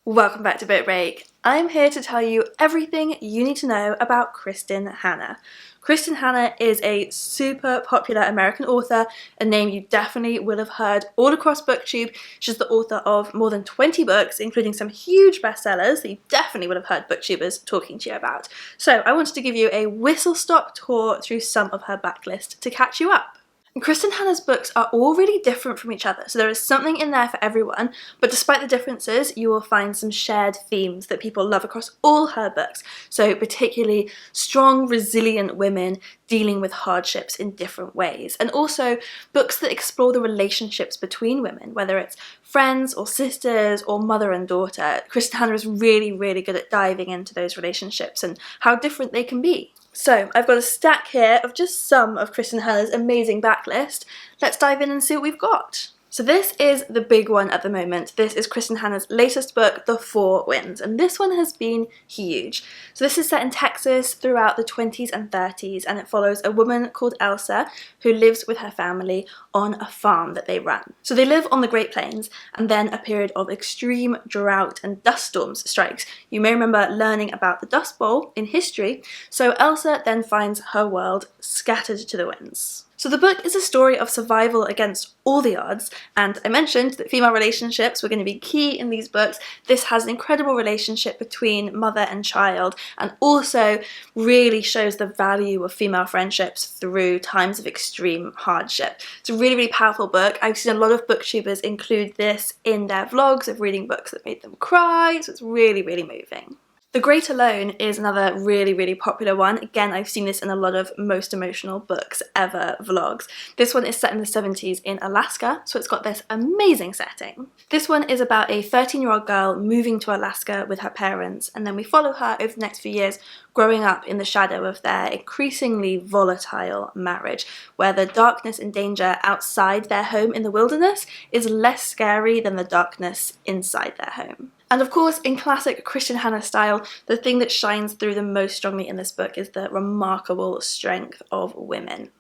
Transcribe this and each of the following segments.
Welcome back to Book Break. I'm here to tell you everything you need to know about Kristin Hannah. Kristin Hannah is a super popular American author, a name you definitely will have heard all across BookTube. She's the author of more than 20 books, including some huge bestsellers that you definitely would have heard BookTubers talking to you about. So I wanted to give you a whistle-stop tour through some of her backlist to catch you up. Kristin Hannah's books are all really different from each other, so there is something in there for everyone, but despite the differences, you will find some shared themes that people love across all her books, so particularly strong, resilient women dealing with hardships in different ways, and also books that explore the relationships between women, whether it's friends or sisters or mother and daughter. Kristin Hannah is really, really good at diving into those relationships and how different they can be. So I've got a stack here of just some of Kristin Hannah's amazing backlist. Let's dive in and see what we've got. So this is the big one at the moment. This is Kristin Hannah's latest book, The Four Winds, and this one has been huge. So this is set in Texas throughout the 20s and 30s, and it follows a woman called Elsa who lives with her family on a farm that they run. So they live on the Great Plains, and then a period of extreme drought and dust storms strikes. You may remember learning about the Dust Bowl in history, so Elsa then finds her world scattered to the winds. So the book is a story of survival against all the odds, and I mentioned that female relationships were going to be key in these books. This has an incredible relationship between mother and child, and also really shows the value of female friendships through times of extreme hardship. It's a really, really powerful book. I've seen a lot of booktubers include this in their vlogs of reading books that made them cry, so it's really, really moving. The Great Alone is another really, really popular one. Again, I've seen this in a lot of most emotional books ever vlogs. This one is set in the 70s in Alaska, so it's got this amazing setting. This one is about a 13-year-old girl moving to Alaska with her parents, and then we follow her over the next few years growing up in the shadow of their increasingly volatile marriage, where the darkness and danger outside their home in the wilderness is less scary than the darkness inside their home. And of course, in classic Kristin Hannah style, the thing that shines through the most strongly in this book is the remarkable strength of women.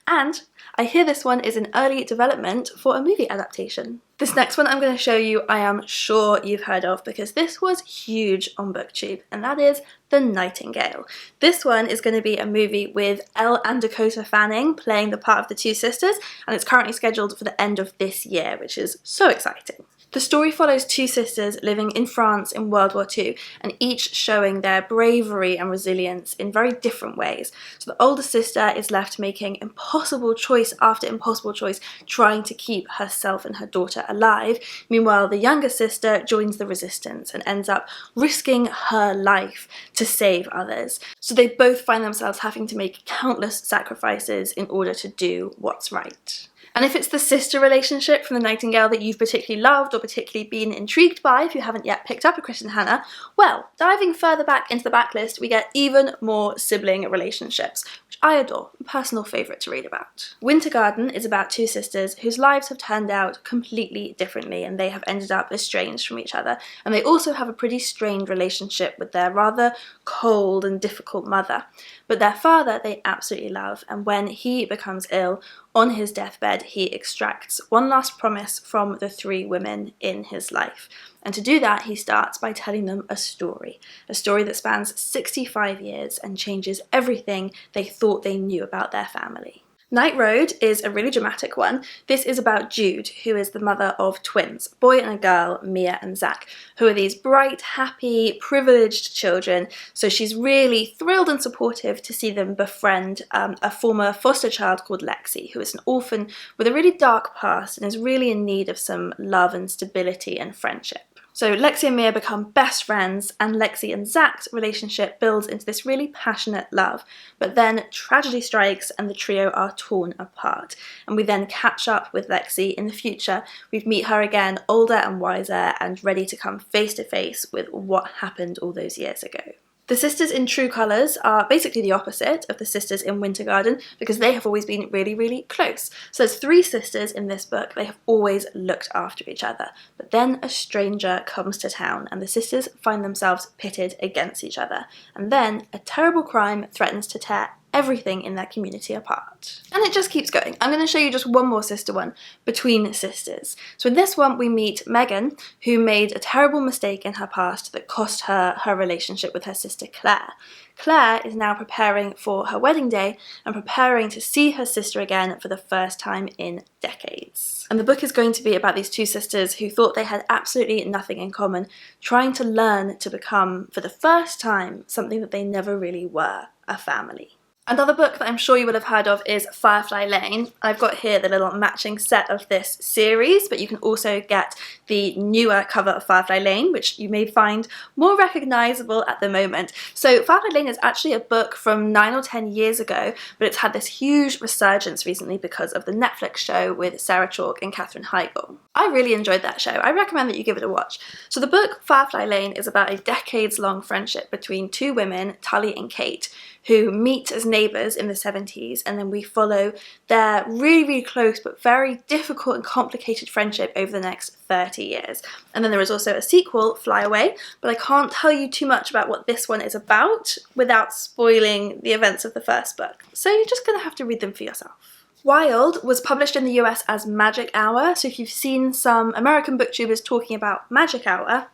And I hear this one is in early development for a movie adaptation. This next one I'm going to show you I am sure you've heard of because this was huge on BookTube, and that is The Nightingale. This one is going to be a movie with Elle and Dakota Fanning playing the part of the two sisters, and it's currently scheduled for the end of this year, which is so exciting. The story follows two sisters living in France in World War II, and each showing their bravery and resilience in very different ways. So the older sister is left making impossible choice after impossible choice, trying to keep herself and her daughter alive. Meanwhile, the younger sister joins the resistance and ends up risking her life to save others. So they both find themselves having to make countless sacrifices in order to do what's right. And if it's the sister relationship from The Nightingale that you've particularly loved or particularly been intrigued by if you haven't yet picked up a Kristin Hannah, well, diving further back into the backlist, we get even more sibling relationships, which I adore, a personal favourite to read about. Winter Garden is about two sisters whose lives have turned out completely differently, and they have ended up estranged from each other, and they also have a pretty strained relationship with their rather cold and difficult mother. But their father they absolutely love, and when he becomes ill, on his deathbed, he extracts one last promise from the three women in his life. And to do that, he starts by telling them a story that spans 65 years and changes everything they thought they knew about their family. Night Road is a really dramatic one. This is about Jude, who is the mother of twins, a boy and a girl, Mia and Zach, who are these bright, happy, privileged children. So she's really thrilled and supportive to see them befriend a former foster child called Lexi, who is an orphan with a really dark past and is really in need of some love and stability and friendship. So Lexi and Mia become best friends, and Lexi and Zach's relationship builds into this really passionate love. But then tragedy strikes and the trio are torn apart. And we then catch up with Lexi in the future. We meet her again, older and wiser, and ready to come face to face with what happened all those years ago. The sisters in True Colours are basically the opposite of the sisters in Winter Garden because they have always been really, really close. So there's three sisters in this book. They have always looked after each other. But then a stranger comes to town and the sisters find themselves pitted against each other. And then a terrible crime threatens to tear everything in their community apart. And it just keeps going. I'm going to show you just one more sister one, Between Sisters. So in this one we meet Megan, who made a terrible mistake in her past that cost her her relationship with her sister Claire. Claire is now preparing for her wedding day and preparing to see her sister again for the first time in decades. And the book is going to be about these two sisters who thought they had absolutely nothing in common, trying to learn to become, for the first time, something that they never really were, a family. Another book that I'm sure you would have heard of is Firefly Lane. I've got here the little matching set of this series, but you can also get the newer cover of Firefly Lane, which you may find more recognisable at the moment. So Firefly Lane is actually a book from 9 or 10 years ago, but it's had this huge resurgence recently because of the Netflix show with Sarah Chalke and Katherine Heigl. I really enjoyed that show. I recommend that you give it a watch. So the book Firefly Lane is about a decades-long friendship between two women, Tully and Kate, who meet as neighbours in the 70s, and then we follow their really close but very difficult and complicated friendship over the next 30 years. And then there is also a sequel, Fly Away, but I can't tell you too much about what this one is about without spoiling the events of the first book. So you're just going to have to read them for yourself. Wild was published in the US as Magic Hour, so if you've seen some American booktubers talking about Magic Hour,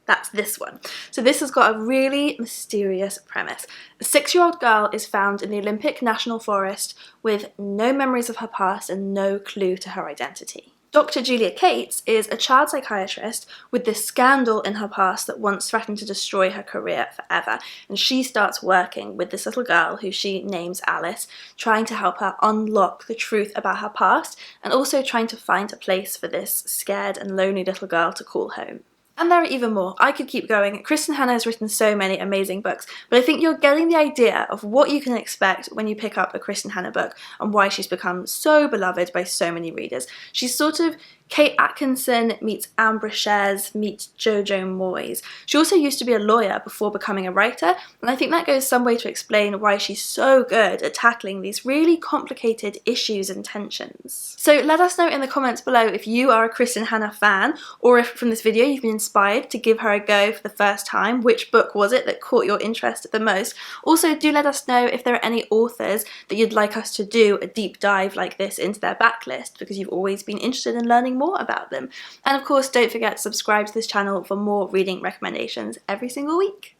that's this one. So this has got a really mysterious premise. A 6-year-old girl is found in the Olympic National Forest with no memories of her past and no clue to her identity. Dr. Julia Cates is a child psychiatrist with this scandal in her past that once threatened to destroy her career forever, and she starts working with this little girl who she names Alice, trying to help her unlock the truth about her past and also trying to find a place for this scared and lonely little girl to call home. And there are even more. I could keep going. Kristin Hannah has written so many amazing books, but I think you're getting the idea of what you can expect when you pick up a Kristin Hannah book and why she's become so beloved by so many readers. She's sort of Kate Atkinson meets Anne Brashares meets Jojo Moyes. She also used to be a lawyer before becoming a writer, and I think that goes some way to explain why she's so good at tackling these really complicated issues and tensions. So let us know in the comments below if you are a Kristin Hannah fan, or if from this video you've been inspired to give her a go for the first time. Which book was it that caught your interest the most? Also, do let us know if there are any authors that you'd like us to do a deep dive like this into their backlist, because you've always been interested in learning more about them. And of course, don't forget to subscribe to this channel for more reading recommendations every single week.